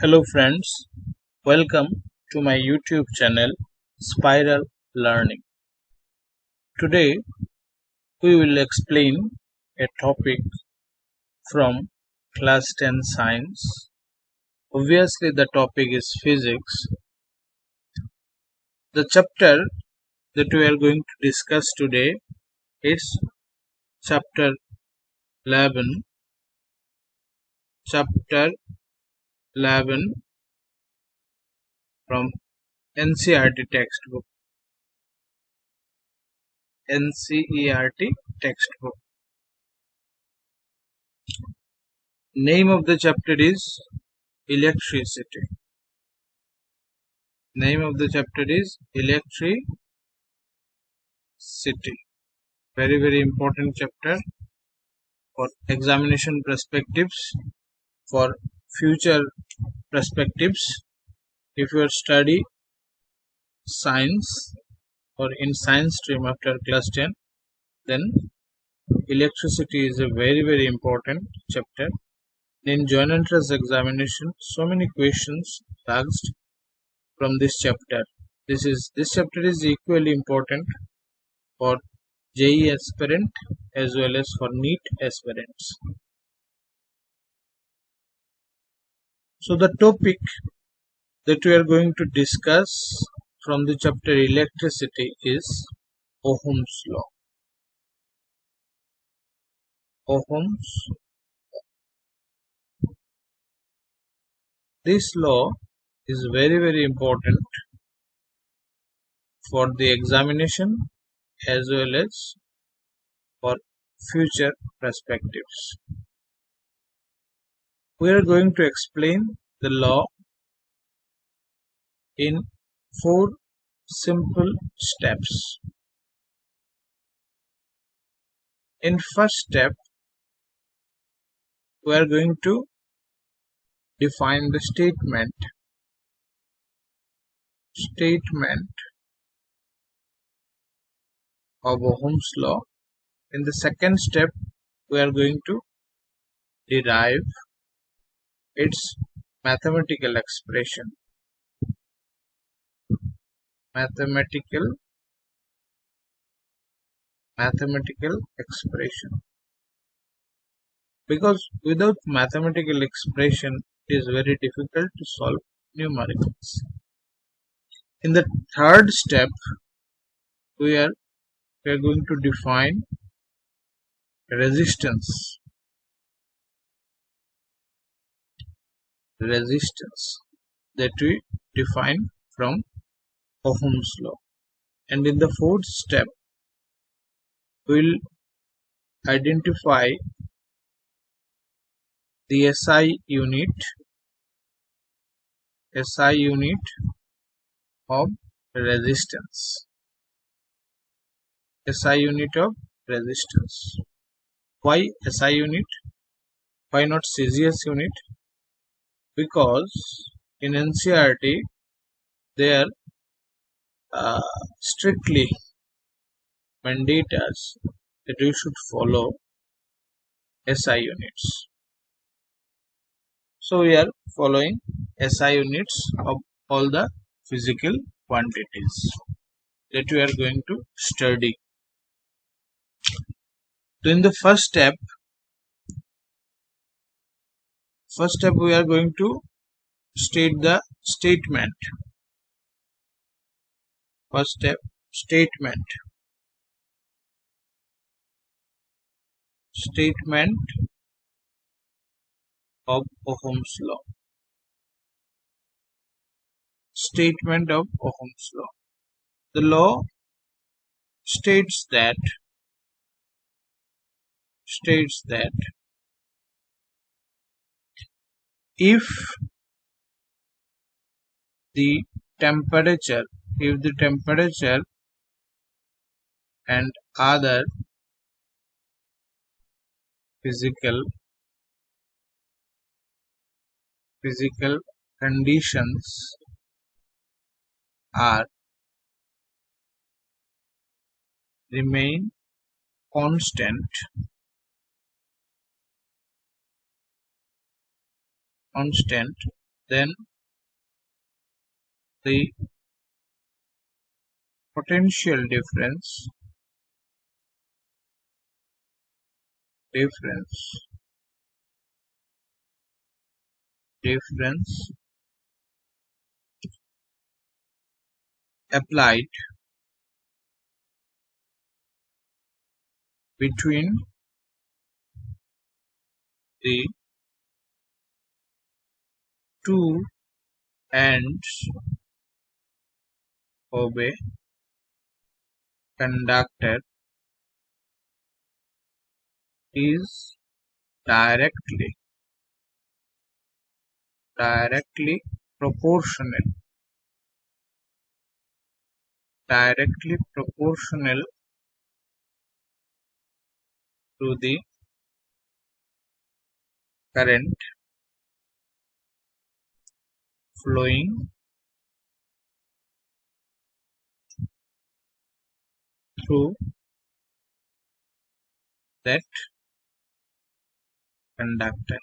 Hello friends, welcome to my YouTube channel Spiral Learning. Today we will explain a topic from class 10 science. Obviously the topic is physics. The chapter that we are going to discuss today is chapter 11. Chapter 11 from NCERT textbook. NCERT textbook. Name of the chapter is electricity. Name of the chapter is electricity. Very important chapter for examination perspectives, for future perspectives. If you study science or in science stream after class 10, then electricity is a very important chapter. In joint entrance examination, so many questions asked from this chapter. This chapter is equally important for JEE aspirant as well as for NEET aspirants. So the topic that we are going to discuss from the chapter electricity is Ohm's law. Ohm's. This law is very important for the examination as well as for future perspectives. We are going to explain the law in 4 simple steps. In first step, we are going to define the statement of Ohm's law. In the second step, we are going to derive its mathematical expression. Mathematical expression. Because without mathematical expression, it is very difficult to solve numericals. In the third step, we are going to define resistance that we define from Ohm's law. And in the fourth step, we will identify the SI unit of resistance. SI unit of resistance. Why SI unit? Why not CGS unit? Because in NCERT they are strictly mandate us that we should follow SI units. So we are following SI units of all the physical quantities that we are going to study. So in the first step we are going to state the statement. First step, statement of Ohm's law. Statement of Ohm's law. The law states that if the temperature and other physical conditions remain constant, then the potential difference applied between the two ends of a conductor is directly proportional to the current flowing through that conductor.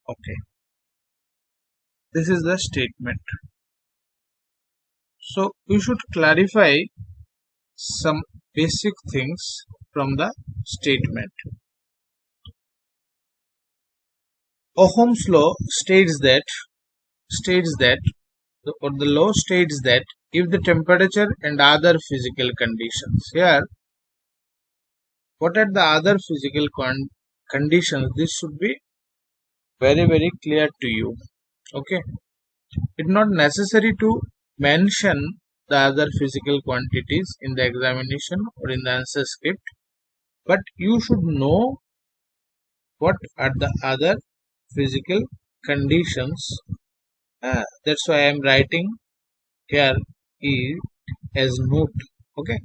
Okay, this is the statement. So we should clarify some basic things from the statement. Ohm's law states that the law states that if the temperature and other physical conditions, here what are the other physical conditions, this should be very clear to you. Okay, it's not necessary to mention the other physical quantities in the examination or in the answer script, but you should know what are the other physical conditions. That's why I am writing here as note. Okay,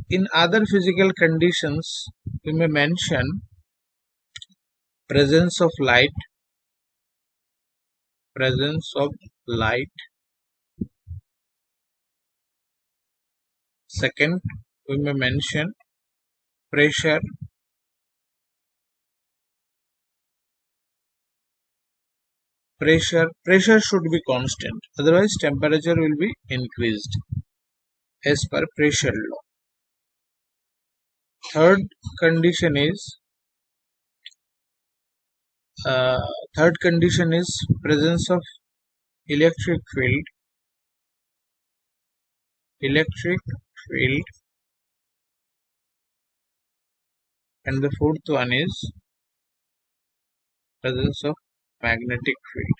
in other physical conditions we may mention presence of light, second we may mention pressure, should be constant, otherwise temperature will be increased as per pressure law. Third condition is presence of electric field, and the fourth one is presence of magnetic field.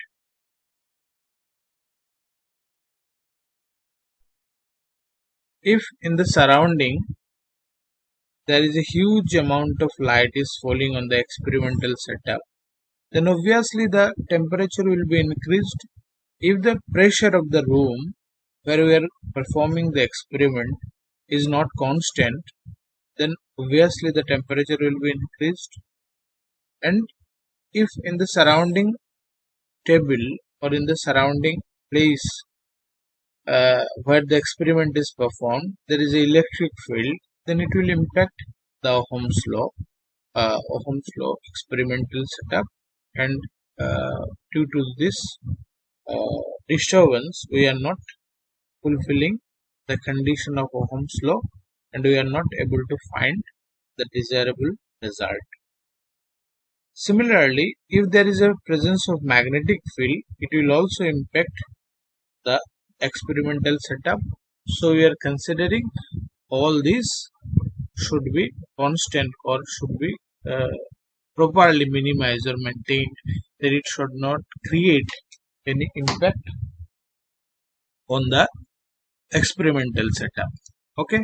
If in the surrounding there is a huge amount of light is falling on the experimental setup, then obviously the temperature will be increased. If the pressure of the room where we are performing the experiment is not constant, then obviously the temperature will be increased. And if in the surrounding table or in the surrounding place where the experiment is performed there is an electric field, then it will impact the Ohm's law experimental setup, and due to this disturbance we are not fulfilling the condition of Ohm's law and we are not able to find the desirable result. Similarly, if there is a presence of magnetic field, it will also impact the experimental setup. So we are considering all these should be constant or should be properly minimized or maintained, that it should not create any impact on the experimental setup. Okay,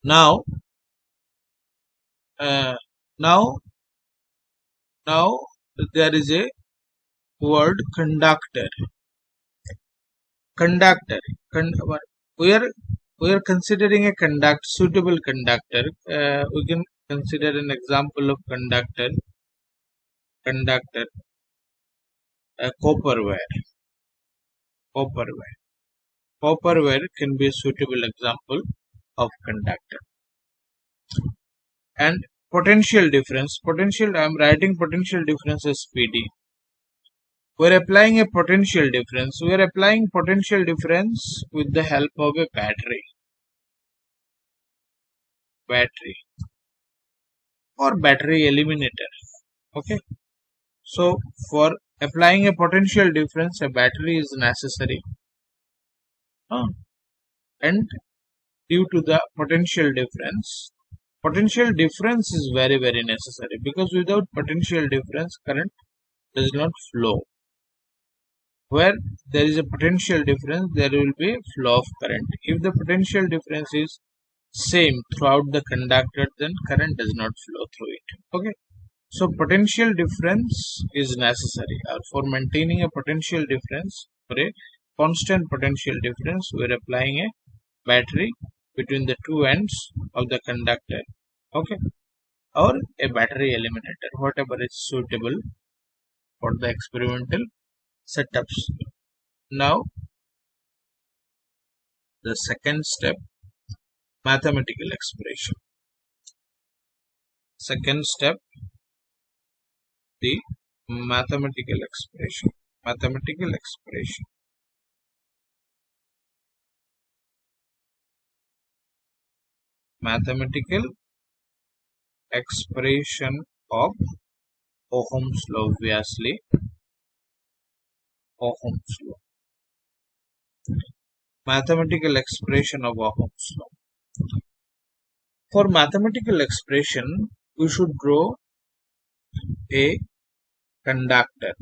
now now there is a word conductor. We are considering a suitable conductor. We can consider an example of conductor, copper wire. Copper wire can be a suitable example of conductor. And Potential difference. I am writing potential difference as PD. We are applying a potential difference. We are applying potential difference with the help of a battery or battery eliminator. Okay. So for applying a potential difference, a battery is necessary. And due to the potential difference is very necessary, because without potential difference current does not flow. Where there is a potential difference, there will be a flow of current. If the potential difference is same throughout the conductor, then current does not flow through it. Okay, so potential difference is necessary. For maintaining a potential difference, for a constant potential difference, we are applying a battery between the two ends of the conductor. Okay, or a battery eliminator, whatever is suitable for the experimental setups. Now the second step, mathematical expression. Second step, the mathematical expression. Mathematical expression. Mathematical expression of Ohm's law, obviously. Ohm's law. Mathematical expression of Ohm's law. For mathematical expression, we should draw a conductor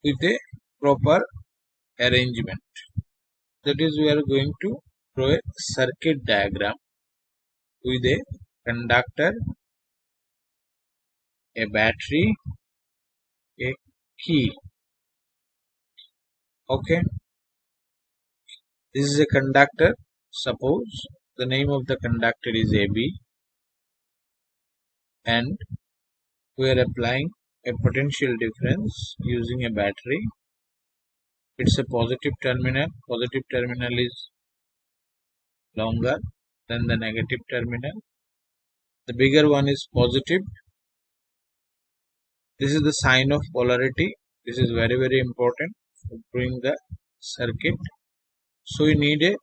with a proper arrangement. That is, we are going to draw a circuit diagram with a conductor, a battery, a key. Okay, this is a conductor. Suppose the name of the conductor is AB, and we are applying a potential difference using a battery. It's a positive terminal. Positive terminal is longer than the negative terminal. The bigger one is positive. This is the sign of polarity. This is very important for doing the circuit. So we need a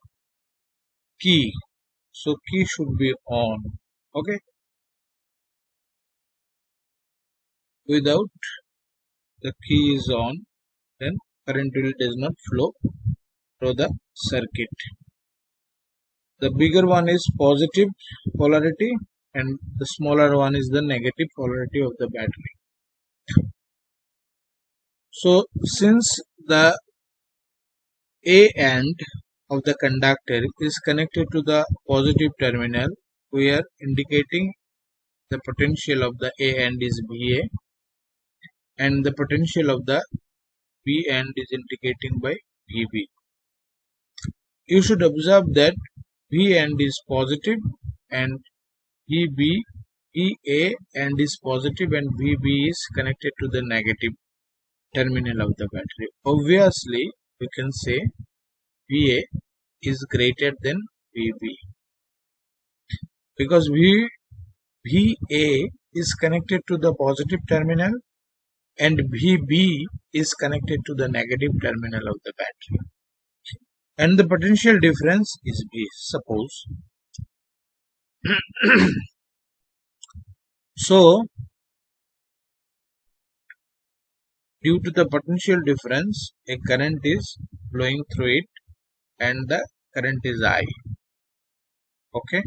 key. So key should be on. Okay. Without the key is on, then current does not flow through the circuit. The bigger one is positive polarity and the smaller one is the negative polarity of the battery. So since the A end of the conductor is connected to the positive terminal, we are indicating the potential of the A end is VA, and the potential of the B end is indicating by VB. You should observe that V end is positive and VA end is positive and VB is connected to the negative terminal of the battery. Obviously, we can say VA is greater than VB, because VA is connected to the positive terminal and VB is connected to the negative terminal of the battery, and the potential difference is B. Suppose so due to the potential difference, a current is flowing through it and the current is I. Okay,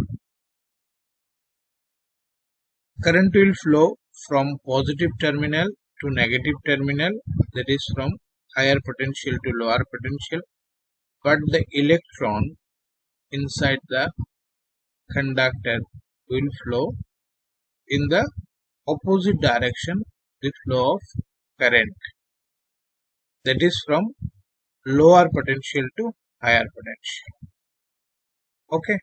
current will flow from positive terminal to negative terminal, that is from higher potential to lower potential, but the electron inside the conductor will flow in the opposite direction with flow of current, that is from lower potential to higher potential. Okay,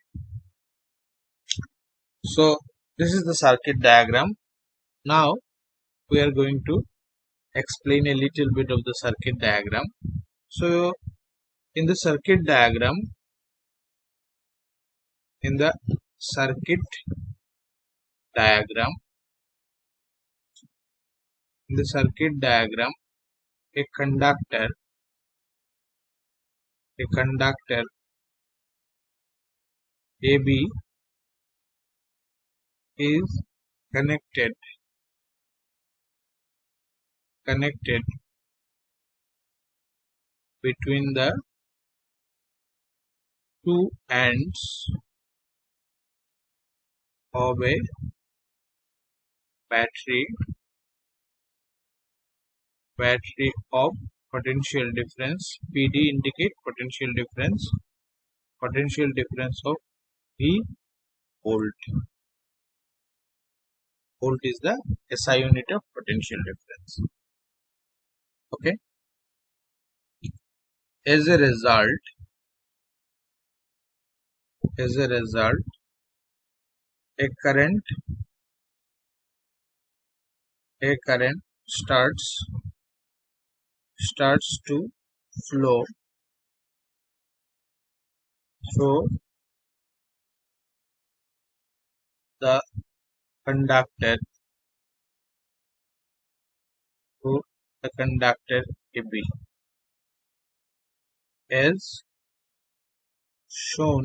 so this is the circuit diagram. Now we are going to explain a little bit of the circuit diagram. So in the circuit diagram, in the circuit diagram. In the circuit diagram, a conductor AB is connected between the two ends of a battery of potential difference. PD indicate potential difference of V volt. Volt is the SI unit of potential difference. Okay. As a result, a current starts to flow through the conductor AB, as shown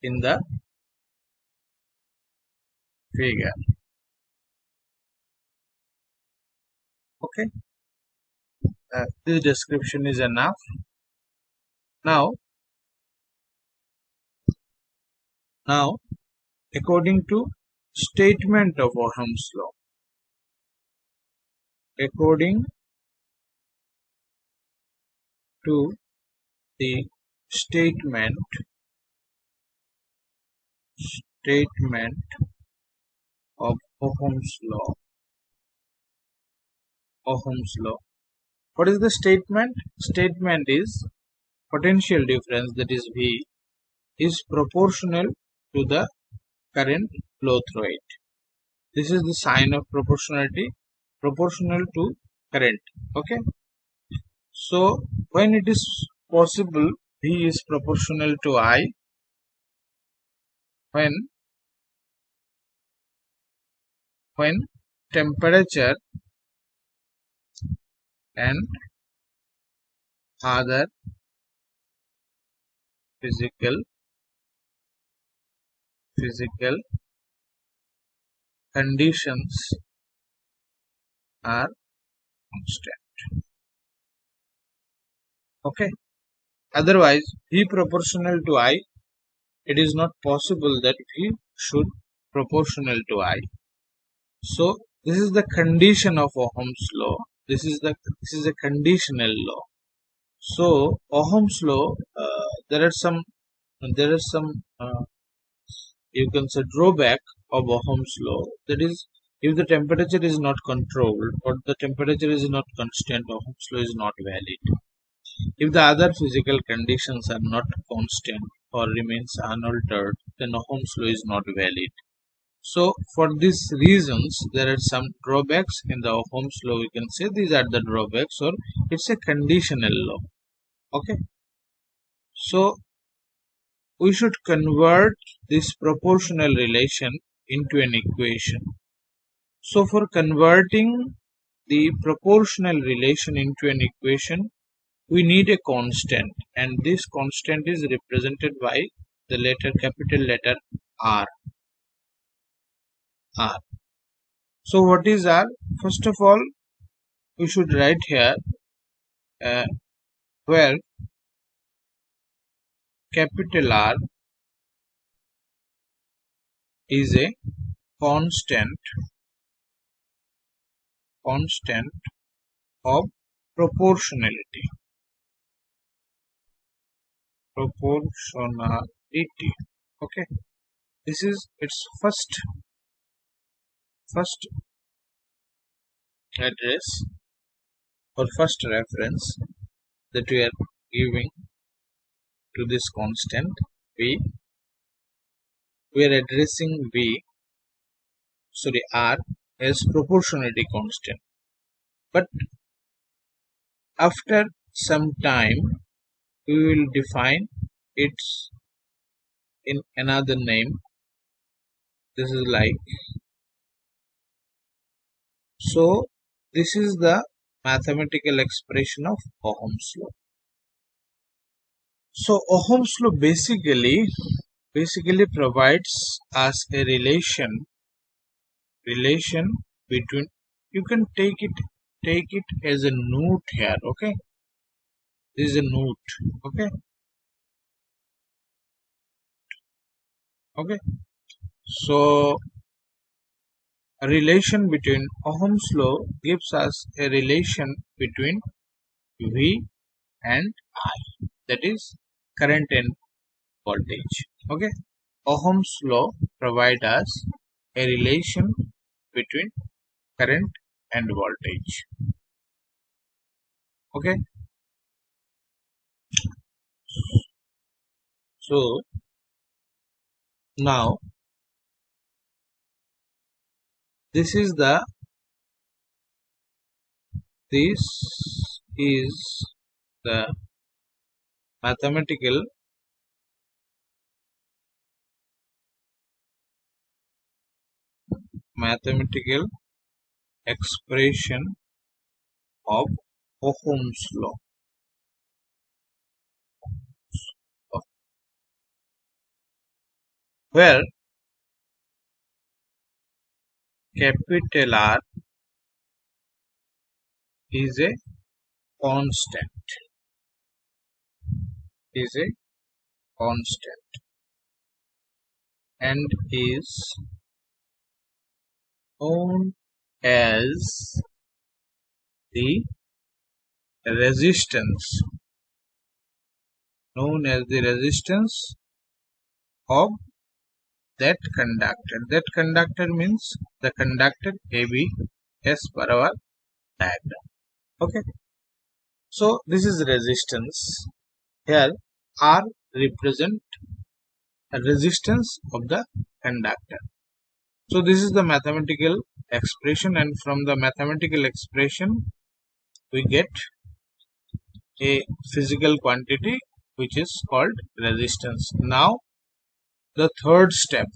in the figure. Okay, this description is enough. Now, according to statement of Ohm's law, according to the statement of Ohm's law. What is the statement? Statement is potential difference, that is V, is proportional to the current flow through it. This is the sign of proportionality, proportional to current. Okay. So when it is possible, V is proportional to I, when temperature and other physical conditions are constant. Okay. Otherwise, V proportional to I, it is not possible that V should proportional to I. So this is the condition of Ohm's law. This is a conditional law. So Ohm's law, there are some you can say drawback of Ohm's law. That is, if the temperature is not controlled or the temperature is not constant, Ohm's law is not valid. If the other physical conditions are not constant or remains unaltered, then Ohm's law is not valid. So for these reasons, there are some drawbacks in the Ohm's law. We can say these are the drawbacks, or it's a conditional law. Okay. So we should convert this proportional relation into an equation. So for converting the proportional relation into an equation, we need a constant, and this constant is represented by the capital letter R. So what is R? First of all, we should write here where capital R is a constant of proportionality. Okay, this is its first address or first reference that we are giving to this constant V. We are addressing R as proportionality constant, but after some time we will define its in another name. This is like, so this is the mathematical expression of Ohm's law. So Ohm's law basically provides us a relation between, you can take it as a note here. Okay, this is a note. Okay, so a relation between Ohm's law gives us a relation between V and I, that is current and voltage. Okay, Ohm's law provides us a relation between current and voltage. Okay, so now this is the mathematical expression of Ohm's law, where capital R is a constant, and is known as the resistance of that conductor. That conductor means the conductor AB as per our diagram. Okay, so this is resistance. Here R represent a resistance of the conductor. So this is the mathematical expression, and from the mathematical expression we get a physical quantity which is called resistance. Now the third step.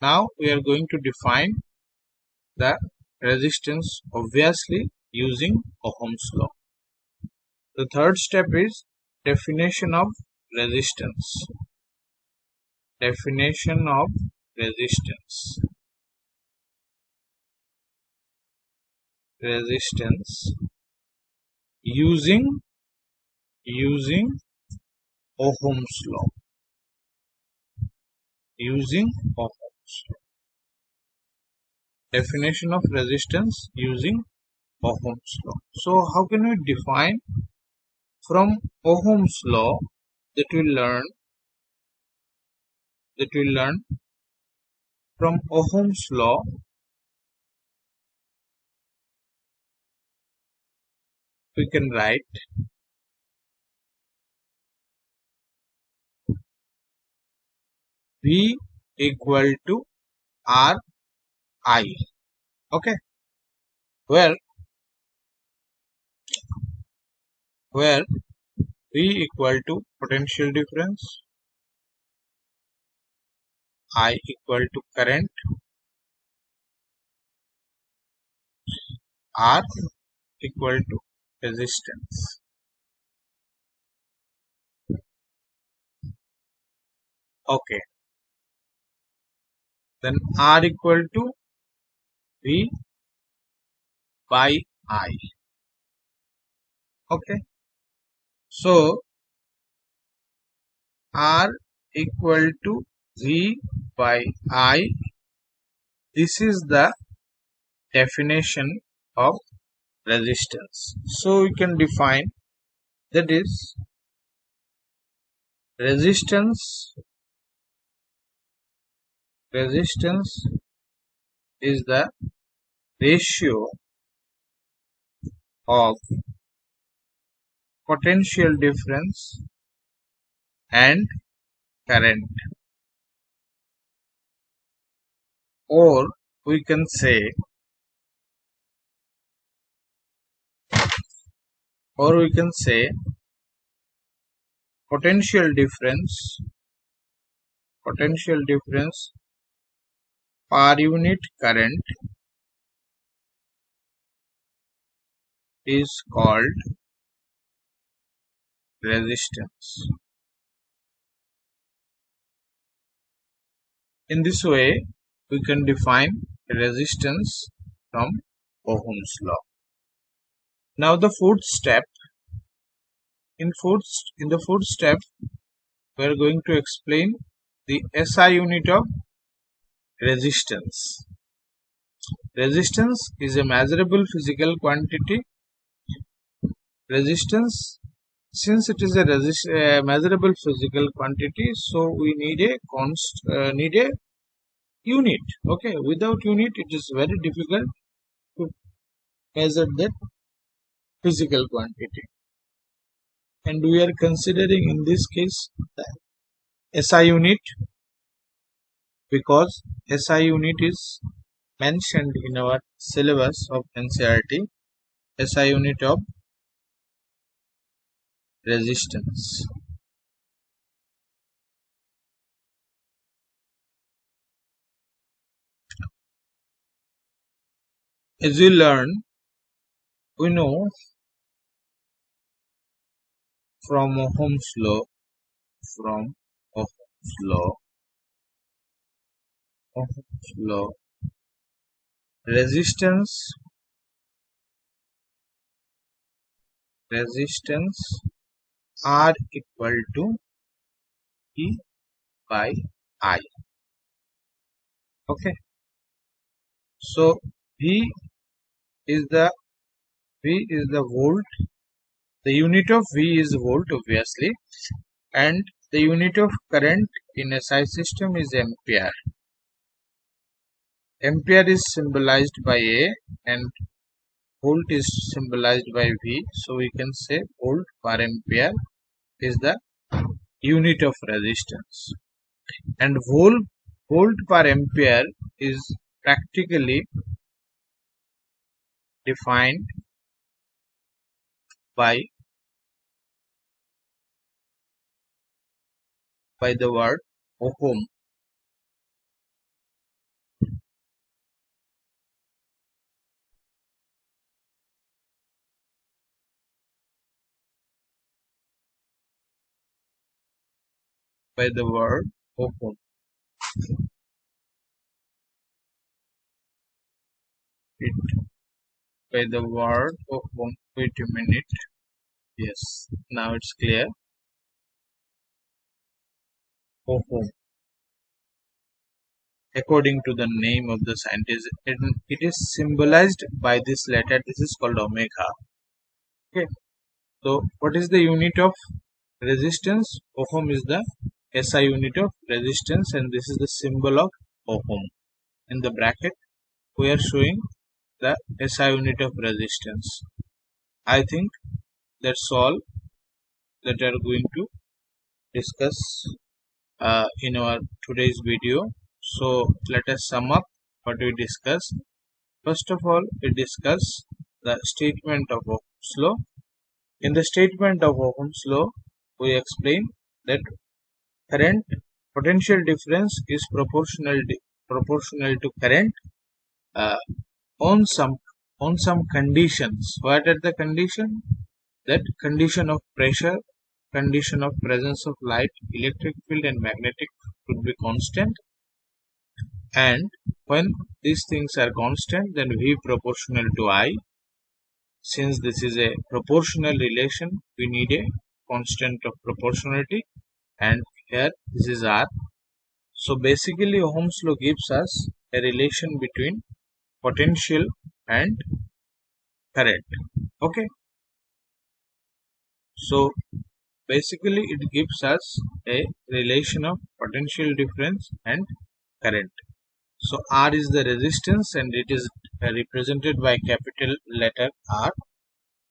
Now we are going to define the resistance, obviously using Ohm's law. The third step is definition of resistance. Definition of resistance. Using Ohm's law. Definition of resistance using Ohm's law. So how can we define from Ohm's law? That we learn from Ohm's law, we can write V equal to R I. Okay, where V equal to potential difference, I equal to current, R equal to resistance. Okay, then R equal to V by I. Okay, so R equal to V by I. This is the definition of resistance. So we can define, that is resistance is the ratio of potential difference and current, or we can say potential difference potential difference per unit current is called resistance. In this way, we can define resistance from Ohm's law. Now the fourth step. In the fourth step, we are going to explain the SI unit of resistance. Resistance is a measurable physical quantity. Resistance, since it is a measurable physical quantity, so we need a unit. Okay, without unit, it is very difficult to measure that physical quantity. And we are considering in this case the SI unit, because SI unit is mentioned in our syllabus of NCERT. SI unit of resistance. As we learn, we know from Ohm's law, Ohm's law, resistance R equal to E by I. Okay, so V is the volt. The unit of V is volt, obviously, and the unit of current in SI system is ampere. Ampere is symbolized by A and volt is symbolized by V, so we can say volt per ampere is the unit of resistance, and volt per ampere is practically defined by the word ohm. By the word ohm. By the word ohm. Wait a minute. Yes, now it's clear. Ohm. According to the name of the scientist, it is symbolized by this letter. This is called omega. Okay. So, what is the unit of resistance? Ohm is the SI unit of resistance, and this is the symbol of ohm. In the bracket, we are showing the SI unit of resistance. I think that's all that we are going to discuss in our today's video. So let us sum up what we discussed. First of all, we discuss the statement of Ohm's law. In the statement of Ohm's law, we explain that current potential difference is proportional to current uh, on some conditions. What are the condition? That condition of pressure, condition of presence of light, electric field and magnetic could be constant, and when these things are constant, then V proportional to I. Since this is a proportional relation, we need a constant of proportionality, and here this is R. So basically Ohm's law gives us a relation between potential and current. Okay, so basically it gives us a relation of potential difference and current. So R is the resistance, and it is represented by capital letter R,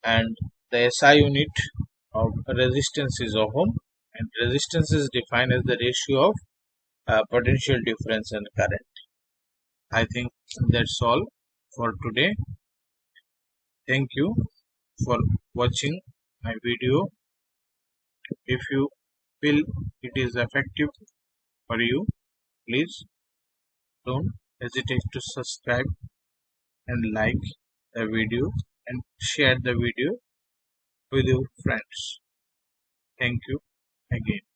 and the SI unit of resistance is ohm, and resistance is defined as the ratio of potential difference and current. I think that's all for today. Thank you for watching my video. If you feel it is effective, for you. Please don't hesitate to subscribe and like the video and share the video with your friends. Thank you again.